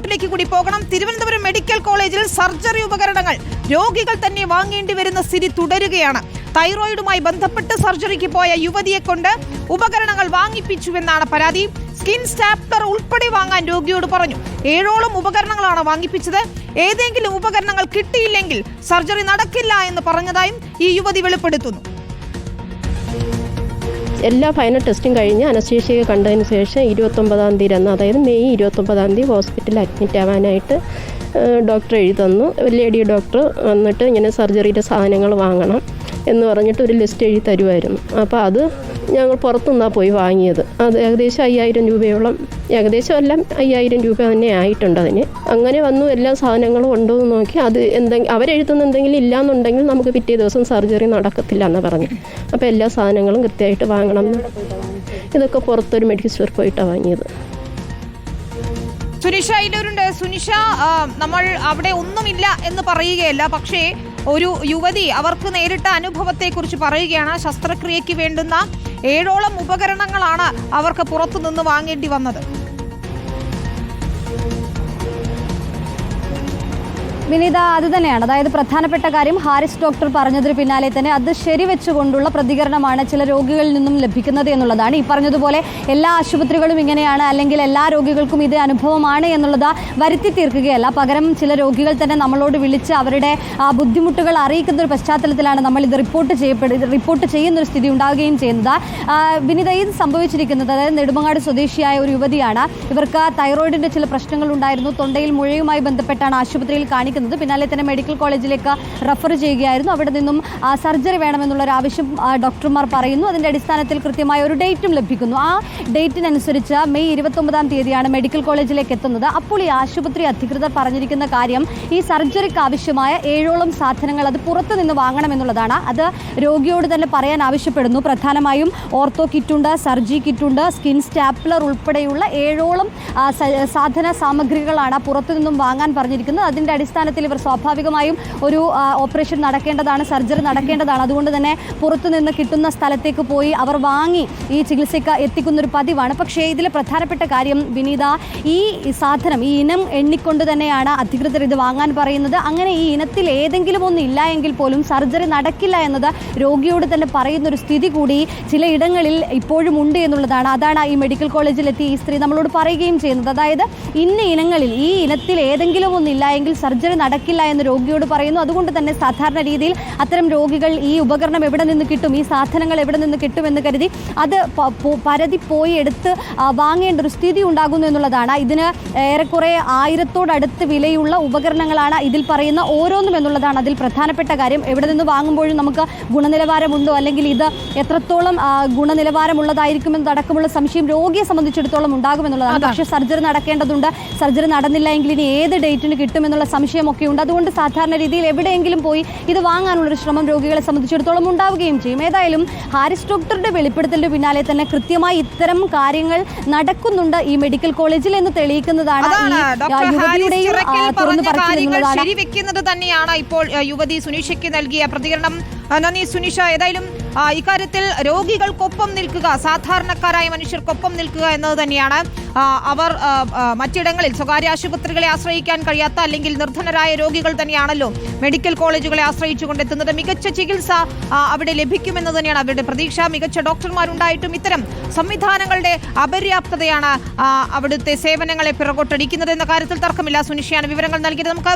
റിപ്പോർട്ടിലേക്ക് കൂടി പോകണം. തിരുവനന്തപുരം മെഡിക്കൽ കോളേജിൽ സർജറി ഉപകരണങ്ങൾ രോഗികൾ തന്നെ വാങ്ങേണ്ടി വരുന്ന സ്ഥിതി തുടരുകയാണ്. തൈറോയിഡുമായി ബന്ധപ്പെട്ട് സർജറിക്ക് പോയ യുവതിയെ കൊണ്ട് ഉപകരണങ്ങൾ വാങ്ങിപ്പിച്ചുവെന്നാണ് പരാതി. സ്കിൻ സ്റ്റാപ്ലർ ഉൾപ്പെടെ വാങ്ങാൻ രോഗിയോട് പറഞ്ഞു. 7ഓളം ഉപകരണങ്ങളാണ് വാങ്ങിപ്പിച്ചത്. ഏതെങ്കിലും ഉപകരണങ്ങൾ കിട്ടിയില്ലെങ്കിൽ സർജറി നടക്കില്ല എന്ന് പറഞ്ഞതായും ഈ യുവതി വെളിപ്പെടുത്തുന്നു. എല്ലാ ഫൈനൽ ടെസ്റ്റും കഴിഞ്ഞ് അനസ്തേഷ്യ കണ്ടതിന് ശേഷം 29-ാം തീയതി അതായത് മെയ് 29-ാം തീയതി ഹോസ്പിറ്റലിൽ അഡ്മിറ്റ് ആവാനായിട്ട് ഡോക്ടർ എഴുതി തന്നു. ലേഡി ഡോക്ടർ വന്നിട്ട് ഇങ്ങനെ സർജറിയുടെ സാധനങ്ങൾ വാങ്ങണം എന്ന് പറഞ്ഞിട്ട് ഒരു ലിസ്റ്റ് എഴുതി തരുമായിരുന്നു. അപ്പോൾ അത് ഞങ്ങൾ പുറത്തുനിന്നാണ് പോയി വാങ്ങിയത്. അത് ഏകദേശം 5000 രൂപയോളം, ഏകദേശം എല്ലാം 5000 രൂപ തന്നെ ആയിട്ടുണ്ട് അതിന്. അങ്ങനെ വന്നു എല്ലാ സാധനങ്ങളും ഉണ്ടോ എന്ന് നോക്കി. അത് അവരെഴുതുന്ന എന്തെങ്കിലും ഇല്ലയെന്നുണ്ടെങ്കിൽ നമുക്ക് പിറ്റേ ദിവസം സർജറി നടക്കത്തില്ല എന്ന് പറഞ്ഞു. അപ്പോൾ എല്ലാ സാധനങ്ങളും കൃത്യമായിട്ട് വാങ്ങണം. ഇതൊക്കെ പുറത്തൊരു മെഡിക്കൽ സ്റ്റോറിൽ പോയിട്ടാണ് വാങ്ങിയത്. സുനിഷ ഇതിലുണ്ട്. സുനിഷ, നമ്മൾ അവിടെ ഒന്നുമില്ല എന്ന് പറയുകയല്ല, പക്ഷേ ഒരു യുവതി അവർക്ക് നേരിട്ട അനുഭവത്തെക്കുറിച്ച് പറയുകയാണ്. ശസ്ത്രക്രിയയ്ക്ക് വേണ്ടുന്ന 7ഓളം ഉപകരണങ്ങളാണ് അവർക്ക് പുറത്തുനിന്ന് വാങ്ങേണ്ടി വന്നത്. വിനീത, അത് തന്നെയാണ്. അതായത് പ്രധാനപ്പെട്ട കാര്യം ഹാരിസ് ഡോക്ടർ പറഞ്ഞതിന് പിന്നാലെ തന്നെ അത് ശരിവെച്ചുകൊണ്ടുള്ള പ്രതികരണമാണ് ചില രോഗികളിൽ നിന്നും ലഭിക്കുന്നത് എന്നുള്ളതാണ്. ഈ പറഞ്ഞതുപോലെ എല്ലാ ആശുപത്രികളും ഇങ്ങനെയാണ് അല്ലെങ്കിൽ എല്ലാ രോഗികൾക്കും ഇതേ അനുഭവമാണ് എന്നുള്ളത് വരുത്തി തീർക്കുകയല്ല. പകരം ചില രോഗികൾ തന്നെ നമ്മളോട് വിളിച്ച് അവരുടെ ബുദ്ധിമുട്ടുകൾ അറിയിക്കുന്ന ഒരു പശ്ചാത്തലത്തിലാണ് നമ്മൾ ഇത് റിപ്പോർട്ട് ചെയ്യുന്നൊരു സ്ഥിതി ഉണ്ടാവുകയും ചെയ്യുന്നത്. വിനീത, ഇത് സംഭവിച്ചിരിക്കുന്നത് അതായത് നെടുമങ്ങാട് സ്വദേശിയായ ഒരു യുവതിയാണ്. ഇവർക്ക് തൈറോയിഡിൻ്റെ ചില പ്രശ്നങ്ങൾ ഉണ്ടായിരുന്നു. തൊണ്ടയിൽ മുഴയുമായി ബന്ധപ്പെട്ടാണ് ആശുപത്രിയിൽ കാണിക്കുന്നത്. പിന്നാലെ തന്നെ മെഡിക്കൽ കോളേജിലേക്ക് റെഫർ ചെയ്യുകയായിരുന്നു. അവിടെ നിന്നും സർജറി വേണമെന്നുള്ളൊരു ആവശ്യം ഡോക്ടർമാർ പറയുന്നു. അതിൻ്റെ അടിസ്ഥാനത്തിൽ കൃത്യമായ ഒരു ഡേറ്റും ലഭിക്കുന്നു. ആ ഡേറ്റിനനുസരിച്ച് മെയ് 29-ാം തീയതിയാണ് മെഡിക്കൽ കോളേജിലേക്ക് എത്തുന്നത്. അപ്പോൾ ഈ ആശുപത്രി അധികൃതർ പറഞ്ഞിരിക്കുന്ന കാര്യം ഈ സർജറിക്ക് ആവശ്യമായ 7ഓളം സാധനങ്ങൾ അത് പുറത്തുനിന്ന് വാങ്ങണമെന്നുള്ളതാണ്. അത് രോഗിയോട് തന്നെ പറയാൻ ആവശ്യപ്പെടുന്നു. പ്രധാനമായും ഓർത്തോ കിറ്റുണ്ട്, സർജി കിറ്റുണ്ട്, സ്കിൻ സ്റ്റാപ്ലർ ഉൾപ്പെടെയുള്ള 7ഓളം സാധന സാമഗ്രികളാണ് പുറത്തുനിന്നും വാങ്ങാൻ പറഞ്ഞിരിക്കുന്നത്. അതിൻ്റെ അടിസ്ഥാനത്തിൽ ഇവർ സ്വാഭാവികമായും ഒരു ഓപ്പറേഷൻ നടക്കേണ്ടതാണ്, സർജറി നടക്കേണ്ടതാണ്. അതുകൊണ്ട് തന്നെ പുറത്തുനിന്ന് കിട്ടുന്ന സ്ഥലത്തേക്ക് പോയി അവർ വാങ്ങി ഈ ചികിത്സയ്ക്ക് എത്തിക്കുന്നൊരു പതിവാണ്. പക്ഷേ ഇതിലെ പ്രധാനപ്പെട്ട കാര്യം വിനീത, ഈ സാധനം, ഈ ഇനം എണ്ണിക്കൊണ്ട് തന്നെയാണ് അധികൃതർ ഇത് വാങ്ങാൻ പറയുന്നത്. അങ്ങനെ ഈ ഇനത്തിൽ ഏതെങ്കിലും ഒന്നും ഇല്ല എങ്കിൽ പോലും സർജറി നടക്കില്ല എന്നത് രോഗിയോട് തന്നെ പറയുന്നൊരു സ്ഥിതി കൂടി ചിലയിടങ്ങളിൽ ഇപ്പോഴും ഉണ്ട് എന്നുള്ളതാണ്. അതാണ് ഈ മെഡിക്കൽ കോളേജിലെത്തി ഈ സ്ത്രീ നമ്മളോട് പറയുകയും ചെയ്യുന്നത്. അതായത് ഇന്ന ഇനങ്ങളിൽ ഈ ഇനത്തിൽ ഏതെങ്കിലും ഒന്നില്ല എങ്കിൽ സർജറി നടക്കില്ല എന്ന് രോഗിയോട് പറയുന്നു. അതുകൊണ്ട് തന്നെ സാധാരണ രീതിയിൽ അത്തരം രോഗികൾ ഈ ഉപകരണം എവിടെ നിന്ന് കിട്ടും, ഈ സാധനങ്ങൾ എവിടെ നിന്ന് കിട്ടുമെന്ന് കരുതി അത് പരതി പോയി എടുത്ത് വാങ്ങേണ്ട ഒരു സ്ഥിതി ഉണ്ടാകുന്നു എന്നുള്ളതാണ്. ഇതിന് ഏറെക്കുറെ 1000-ഓടടുത്ത് വിലയുള്ള ഉപകരണങ്ങളാണ് ഇതിൽ പറയുന്ന ഓരോന്നും എന്നുള്ളതാണ് അതിൽ പ്രധാനപ്പെട്ട കാര്യം. എവിടെ നിന്ന് വാങ്ങുമ്പോഴും നമുക്ക് ഗുണനിലവാരമുണ്ടോ അല്ലെങ്കിൽ ഇത് എത്രത്തോളം ഗുണനിലവാരമുള്ളതായിരിക്കുമെന്നതടക്കമുള്ള സംശയം രോഗിയെ സംബന്ധിച്ചിടത്തോളം ഉണ്ടാകുമെന്നുള്ളതാണ്. പക്ഷേ സർജറി നടക്കേണ്ടതുണ്ട്. സർജറി നടന്നില്ല എങ്കിൽ ഇനി ഏത് ഡേറ്റിന് കിട്ടുമെന്നുള്ള സംശയമൊക്കെ ഉണ്ട്. അതുകൊണ്ട് സാധാരണ രീതിയിൽ എവിടെയെങ്കിലും പോയി ഇത് വാങ്ങാനുള്ളൊരു ശ്രമം രോഗികളെ സംബന്ധിച്ചിടത്തോളം ഉണ്ടാവുകയും ചെയ്യും. ഏതായാലും ഹാരിസ് ഡോക്ടറുടെ വെളിപ്പെടുത്തലിന് പിന്നാലെ തന്നെ കൃത്യമായി ഇത്തരം കാര്യങ്ങൾ നടക്കുന്നുണ്ട് ഈ മെഡിക്കൽ കോളേജിൽ എന്ന് തെളിയിക്കുന്നതാണ് ശരിവെക്കുന്നത് തന്നെയാണ് ഇപ്പോൾ യുവതി സുനിഷയ്ക്ക് നൽകിയ പ്രതികരണം. നന്ദി സുനിഷ. ഏതായാലും ഇക്കാര്യത്തിൽ രോഗികൾക്കൊപ്പം നിൽക്കുക, സാധാരണക്കാരായ മനുഷ്യർക്കൊപ്പം നിൽക്കുക എന്നത് തന്നെയാണ്. അവർ മറ്റിടങ്ങളിൽ സ്വകാര്യ ആശുപത്രികളെ ആശ്രയിക്കാൻ കഴിയാത്ത അല്ലെങ്കിൽ നിർധനരായ രോഗികൾ തന്നെയാണല്ലോ മെഡിക്കൽ കോളേജുകളെ ആശ്രയിച്ചുകൊണ്ടെത്തുന്നത്. മികച്ച ചികിത്സ അവിടെ ലഭിക്കുമെന്ന് തന്നെയാണ് അവരുടെ പ്രതീക്ഷ. മികച്ച ഡോക്ടർമാരുണ്ടായിട്ടും ഇത്തരം സംവിധാനങ്ങളുടെ അപര്യാപ്തതയാണ് അവിടുത്തെ സേവനങ്ങളെ പിറകോട്ടടിക്കുന്നത് എന്ന കാര്യത്തിൽ തർക്കമില്ല. സുനിഷയാണ് വിവരങ്ങൾ നൽകിയത്. നമുക്ക്